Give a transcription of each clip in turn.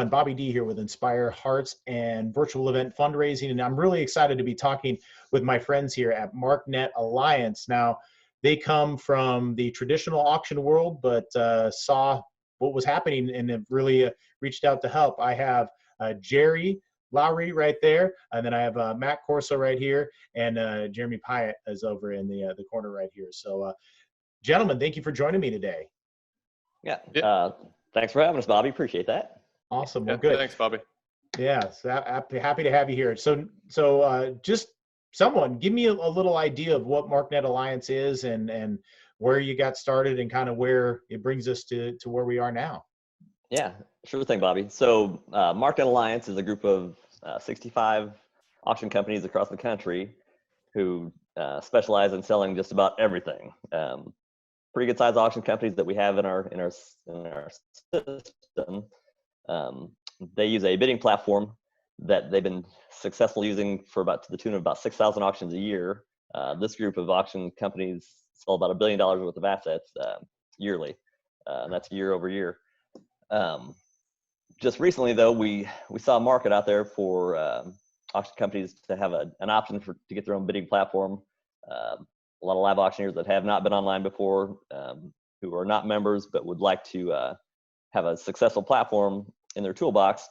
everyone. Bobby D here with Inspire Hearts and Virtual Event Fundraising. And I'm really excited to be talking with my friends here at Marknet Alliance. Now, they come from the traditional auction world, but saw what was happening and have really reached out to help. I have Jerry Lowry right there, and then I have Matt Corso right here, and Jeremy Pyatt is over in the corner right here. So, gentlemen, thank you for joining me today. Yeah. Thanks for having us, Bobby. Appreciate that. Awesome. Well, good. Thanks, Bobby. Yeah, so happy to have you here. So just someone give me a little idea of what Marknet Alliance is and where you got started and kind of where it brings us to where we are now. Yeah, sure thing, Bobby. So Marknet Alliance is a group of 65 auction companies across the country who specialize in selling just about everything. Pretty good sized auction companies that we have in our system. They use a bidding platform that they've been successful using for to the tune of about 6,000 auctions a year. This group of auction companies sell about $1 billion worth of assets yearly. That's year over year. Just recently, though, we saw a market out there for auction companies to have an option to get their own bidding platform. A lot of live auctioneers that have not been online before, who are not members but would like to have a successful platform in their toolbox.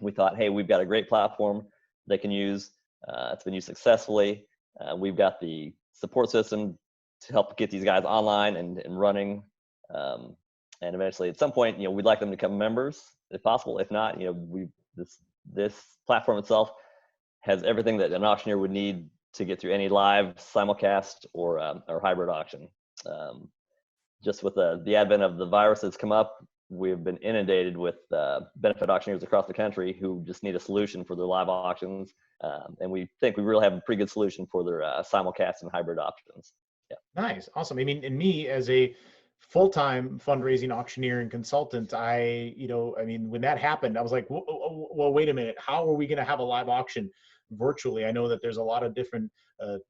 We thought, hey, we've got a great platform they can use. It's been used successfully. We've got the support system to help get these guys online and running. And eventually, at some point, we'd like them to become members if possible. If not, this platform itself has everything that an auctioneer would need to get through any live simulcast or hybrid auction. Just with the advent of the virus that's come up, we've been inundated with benefit auctioneers across the country who just need a solution for their live auctions. And we think we really have a pretty good solution for their simulcast and hybrid options. Yeah. Nice. Awesome. I mean, and me as a full-time fundraising auctioneer and consultant, when that happened, I was like, well, wait a minute. How are we going to have a live auction virtually? I know that there's a lot of different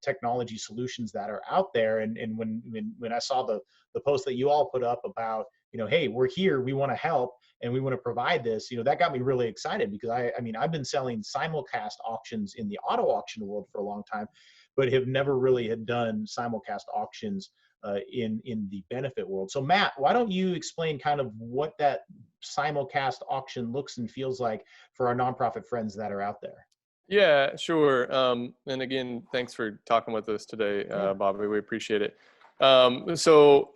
technology solutions that are out there. And when I saw the post that you all put up about, hey, we're here, we want to help, and we want to provide this, that got me really excited because I've been selling simulcast auctions in the auto auction world for a long time, but have never really had done simulcast auctions in the benefit world. So Matt, why don't you explain kind of what that simulcast auction looks and feels like for our nonprofit friends that are out there? Yeah, sure. And again, thanks for talking with us today, Bobby. We appreciate it. So,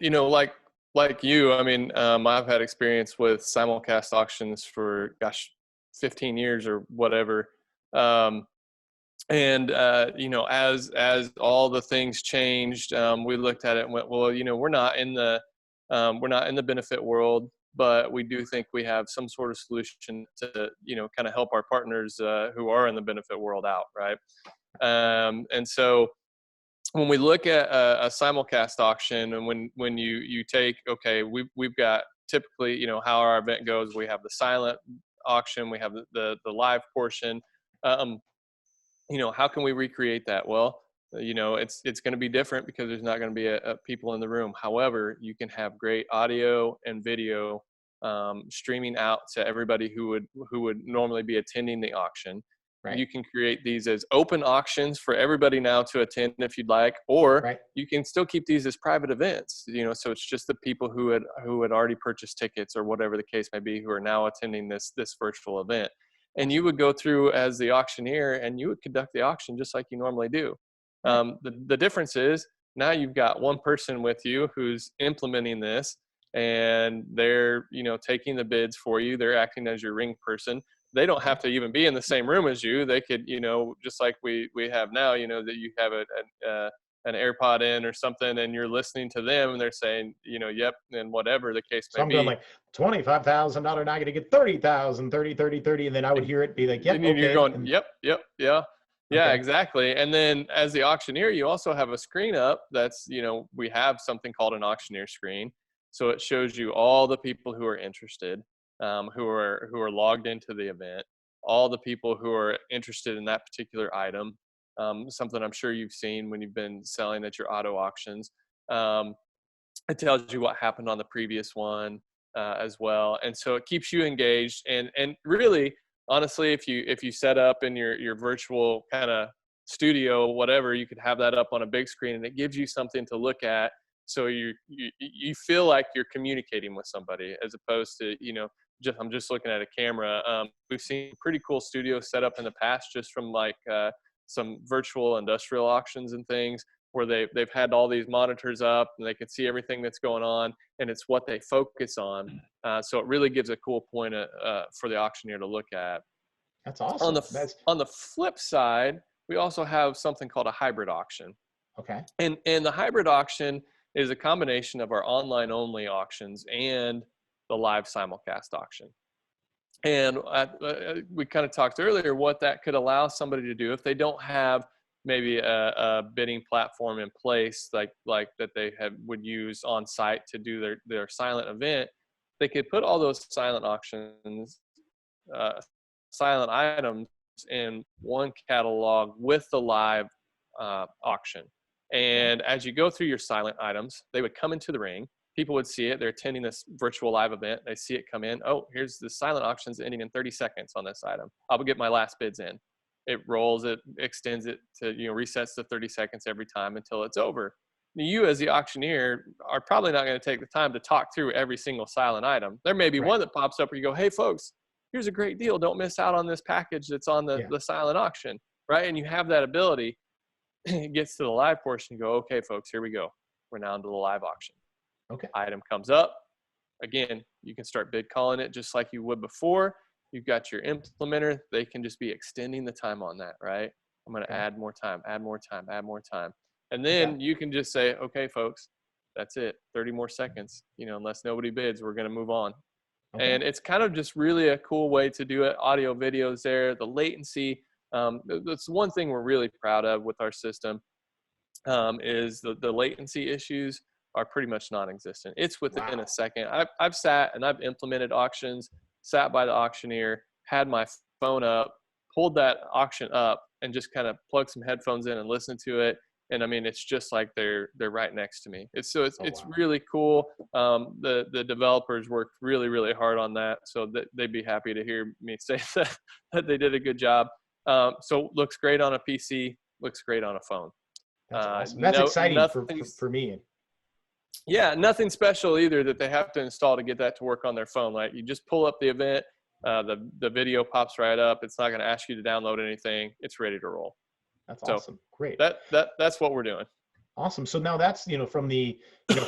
like you, I've had experience with simulcast auctions for, 15 years or whatever. As all the things changed, we looked at it and went, well, we're not in the benefit world, but we do think we have some sort of solution to, kind of help our partners who are in the benefit world out, right? And so when we look at a simulcast auction, and when you take, okay, we've got typically, how our event goes, we have the silent auction, we have the live portion. How can we recreate that? Well, it's going to be different because there's not going to be a people in the room. However, you can have great audio and video streaming out to everybody who would normally be attending the auction. Right. You can create these as open auctions for everybody now to attend if you'd like, or you can still keep these as private events. So it's just the people who had already purchased tickets or whatever the case may be who are now attending this virtual event. And you would go through as the auctioneer and you would conduct the auction just like you normally do. The difference is now you've got one person with you who's implementing this, and they're, taking the bids for you. They're acting as your ring person. They don't have to even be in the same room as you. They could, just like we have now, that you have an AirPod in or something, and you're listening to them, and they're saying, yep, and whatever the case may be. I'm going like $25,000, now going to get 30,000, 30, 30, 30, and then I would hear it be like, yep, and you're going, and, yep, yeah. Yeah, okay. Exactly. And then as the auctioneer, you also have a screen up that's, we have something called an auctioneer screen. So it shows you all the people who are interested, who are logged into the event, all the people who are interested in that particular item, something I'm sure you've seen when you've been selling at your auto auctions. It tells you what happened on the previous one. as well. And so it keeps you engaged. And really, honestly, if you set up in your virtual kind of studio, whatever, you could have that up on a big screen, and it gives you something to look at. So you feel like you're communicating with somebody, as opposed to, I'm just looking at a camera. We've seen pretty cool studios set up in the past, just from like some virtual industrial auctions and things, where they've had all these monitors up and they can see everything that's going on, and it's what they focus on. So it really gives a cool point for the auctioneer to look at. That's awesome. On the flip side, we also have something called a hybrid auction. Okay. And the hybrid auction is a combination of our online only auctions and the live simulcast auction. And we kind of talked earlier what that could allow somebody to do if they don't have maybe a bidding platform in place like that they would use on site to do their silent event. They could put all those silent auctions, silent items in one catalog with the live auction. And as you go through your silent items, they would come into the ring. People would see it. They're attending this virtual live event. They see it come in. Oh, here's the silent auctions ending in 30 seconds on this item. I'll get my last bids in. It rolls it, extends it to, resets to 30 seconds every time until it's over. You as the auctioneer are probably not going to take the time to talk through every single silent item. There may be one that pops up where you go, hey folks, here's a great deal. Don't miss out on this package that's on the silent auction, right? And you have that ability. It gets to the live portion. You go, okay, folks, here we go. We're now into the live auction. Okay. Item comes up. Again, you can start bid calling it just like you would before. You've got your implementer. They can just be extending the time on that, right? I'm going to add more time, add more time, add more time. And then you can just say, okay, folks, that's it. 30 more seconds. Unless nobody bids, we're going to move on. Okay. And it's kind of just really a cool way to do it. Audio, videos there, the latency. That's one thing we're really proud of with our system, is the latency issues are pretty much non-existent. It's within a second. I've sat and I've implemented auctions, sat by the auctioneer, had my phone up, pulled that auction up, and just kind of plugged some headphones in and listened to it. And I mean, it's just like they're right next to me. It's really cool. The developers worked really, really hard on that. So they'd be happy to hear me say that they did a good job. So looks great on a PC, looks great on a phone. That's awesome. That's exciting for me. Yeah, nothing special either that they have to install to get that to work on their phone. Like, you just pull up the event, the video pops right up. It's not going to ask you to download anything. It's ready to roll. That's awesome. Great. That's what we're doing. Awesome. So now that's, from the,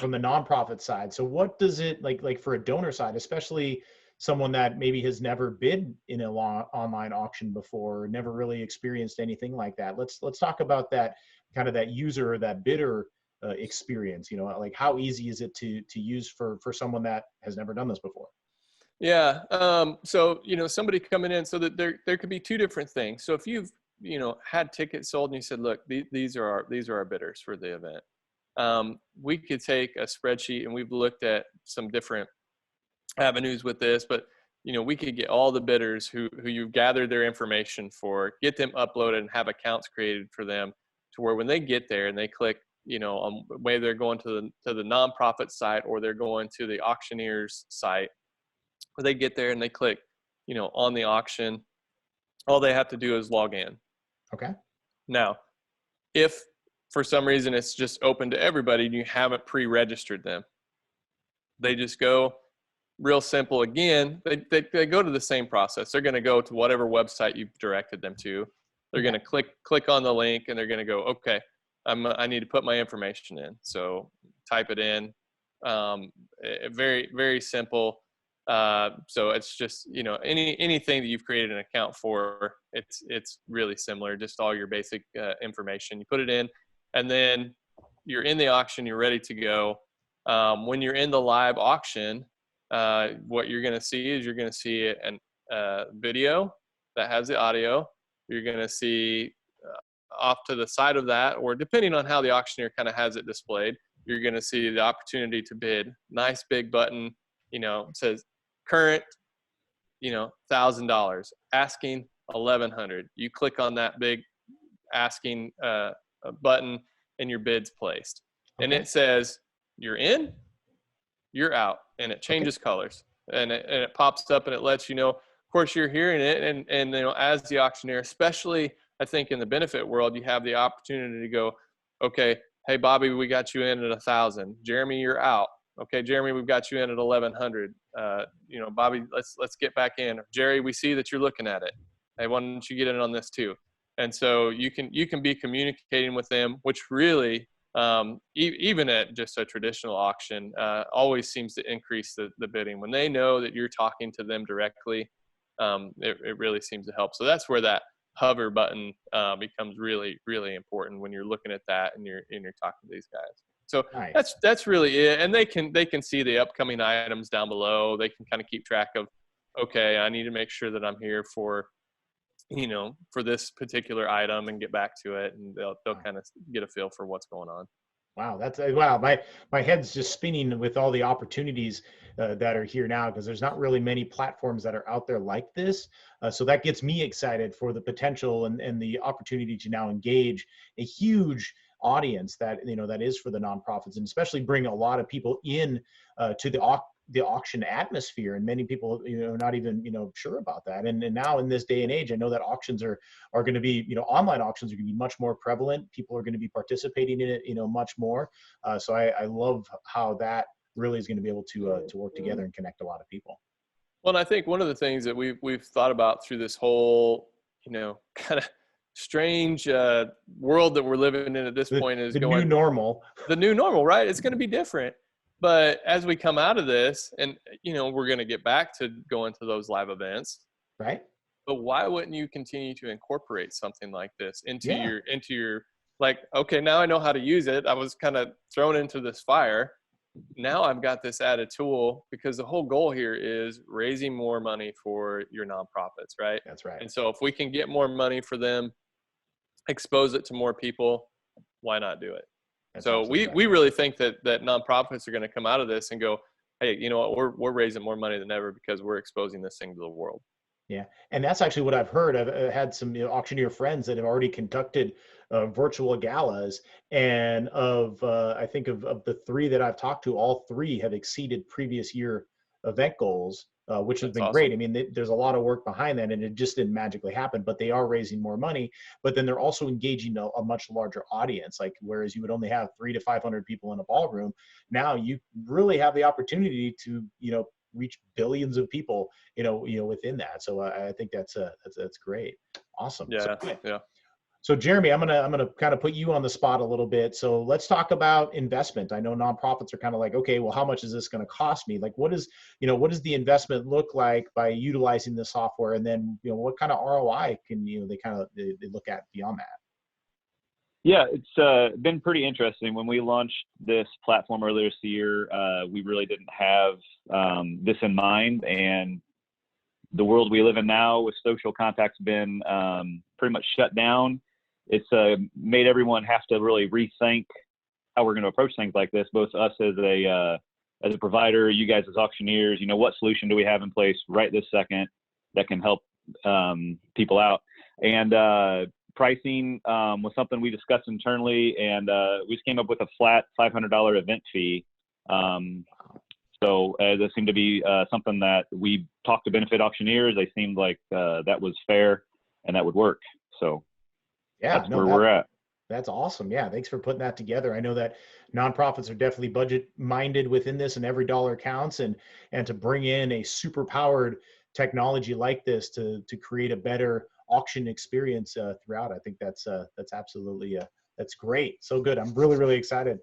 from the nonprofit side. So what does it like for a donor side, especially someone that maybe has never bid in an online auction before, never really experienced anything like that. Let's talk about that kind of that user or that bidder experience. Like how easy is it to use for someone that has never done this before? Yeah. So somebody coming in, so that there could be two different things. So if you've had tickets sold and you said, look, these are our bidders for the event. We could take a spreadsheet, and we've looked at some different avenues with this, but we could get all the bidders who you've gathered their information for, get them uploaded and have accounts created for them, to where when they get there and they click, on whether they're going to the nonprofit site or they're going to the auctioneer's site, where they get there and they click, on the auction, all they have to do is log in. Okay. Now, if for some reason it's just open to everybody and you haven't pre-registered them, they just go real simple. Again, they go to the same process. They're going to go to whatever website you've directed them to. They're going to click on the link, and they're going to go, okay, I need to put my information in. So type it in. Very, very simple. So it's just, anything that you've created an account for, it's really similar, just all your basic information. You put it in, and then you're in the auction, you're ready to go. When you're in the live auction, what you're going to see is you're going to see a video that has the audio. You're going to see off to the side of that, or depending on how the auctioneer kind of has it displayed, you're going to see the opportunity to bid. Nice big button, says current, $1,000, asking $1,100. You click on that big asking button, and your bid's placed. Okay. And it says, you're in, you're out. and it changes colors, and it pops up and it lets you know. Of course, you're hearing it, and you know, as the auctioneer, especially I think in the benefit world, you have the opportunity to go, okay, hey Bobby, we got you in at 1,000. Jeremy, you're out. Okay, Jeremy, we've got you in at 1,100. You know, Bobby, let's get back in. Jerry, we see that you're looking at it. Hey, why don't you get in on this too? And so you can be communicating with them, which really, even at just a traditional auction, always seems to increase the bidding. When they know that you're talking to them directly, it really seems to help. So that's where that hover button becomes really, really important when you're looking at that and you're talking to these guys. So Nice. that's really it. And they can see the upcoming items down below. They can kind of keep track of, okay, I need to make sure that I'm here for, you know, for this particular item and get back to it. And they'll kind of get a feel for what's going on. Wow, that's wow. My head's just spinning with all the opportunities that are here now, because there's not really many platforms that are out there like this. So that gets me excited for the potential and the opportunity to now engage a huge audience that, you know, that is for the nonprofits, and especially bring a lot of people in to the auction atmosphere. And many people, you know, not even, you know, sure about that. And now in this day and age, I know that auctions are going to be, you know, online auctions are going to be much more prevalent. People are going to be participating in it, you know, much more. So I love how that really is going to be able to work together and connect a lot of people. Well, and I think one of the things that we've thought about through this whole, you know, kind of strange world that we're living in at this point is the new normal. The new normal, right? It's going to be different. But as we come out of this, and you know, we're going to get back to going to those live events, right? But why wouldn't you continue to incorporate something like this into Yeah. your like, okay, now I know how to use it. I was kind of thrown into this fire. Now I've got this added tool, because the whole goal here is raising more money for your nonprofits, right? That's right. And so if we can get more money for them, expose it to more people, why not do it? So we really think that nonprofits are going to come out of this and go, hey, you know what, we're raising more money than ever because we're exposing this thing to the world. Yeah, and that's actually what I've heard. I've had some, you know, auctioneer friends that have already conducted virtual galas, and I think of the three that I've talked to, all three have exceeded previous year event goals, which has been awesome. great. I mean, there's a lot of work behind that, and it just didn't magically happen. But they are raising more money, but then they're also engaging a much larger audience. Like, whereas you would only have 300 to 500 people in a ballroom, now you really have the opportunity to, you know, reach billions of people, you know, within that. So I think that's great. Awesome. Yeah. So Jeremy, I'm gonna kind of put you on the spot a little bit. So let's talk about investment. I know nonprofits are kind of like, okay, well, how much is this going to cost me? Like, what does the investment look like by utilizing the software? And then, you know, what kind of ROI can, you know, they look at beyond that? Yeah, it's been pretty interesting. When we launched this platform earlier this year, we really didn't have this in mind. And the world we live in now, with social contact's been pretty much shut down. It's made everyone have to really rethink how we're going to approach things like this, both us as a provider, you guys as auctioneers. You know, what solution do we have in place right this second that can help people out? And pricing was something we discussed internally, and we just came up with a flat $500 event fee. So that seemed to be something that we talked to benefit auctioneers. They seemed like that was fair and that would work. So yeah, that's where we're at. That's awesome. Yeah, thanks for putting that together. I know that nonprofits are definitely budget minded within this, and every dollar counts. And to bring in a super powered technology like this to create a better auction experience throughout, I think that's absolutely that's great. So good. I'm really, really excited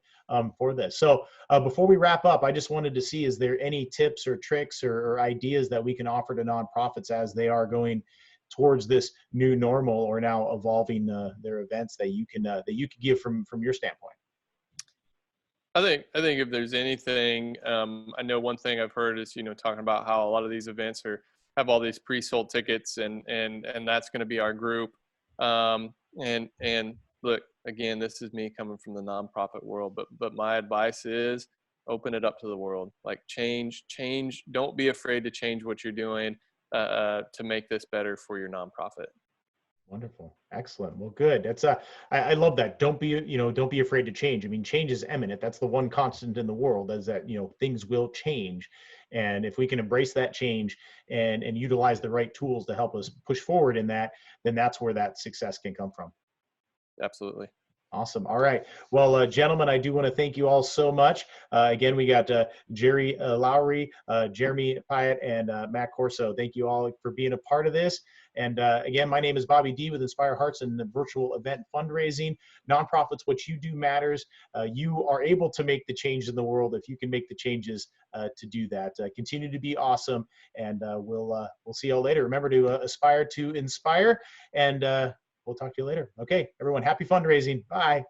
for this. So before we wrap up, I just wanted to see, is there any tips or tricks or ideas that we can offer to nonprofits as they are going towards this new normal, or now evolving their events, that you can give from your standpoint? I think if there's anything, I know one thing I've heard is, you know, talking about how a lot of these events have all these pre-sold tickets, and that's going to be our group. And look, again, this is me coming from the nonprofit world, but my advice is open it up to the world. Like, change. Don't be afraid to change what you're doing to make this better for your nonprofit. Wonderful. Excellent. Well, good. That's I love that. Don't be afraid to change. I mean, change is imminent. That's the one constant in the world, is that, things will change. And if we can embrace that change and utilize the right tools to help us push forward in that, then that's where that success can come from. Absolutely. Awesome. All right. Well, gentlemen, I do want to thank you all so much. Again, we got Jerry Lowry, Jeremy Pyatt, and Matt Corso. Thank you all for being a part of this. And again, my name is Bobby D with Inspire Hearts and the Virtual Event Fundraising. Nonprofits, what you do matters. You are able to make the change in the world if you can make the changes to do that. Continue to be awesome, and we'll see you all later. Remember to aspire to inspire, and we'll talk to you later. Okay, everyone, happy fundraising. Bye.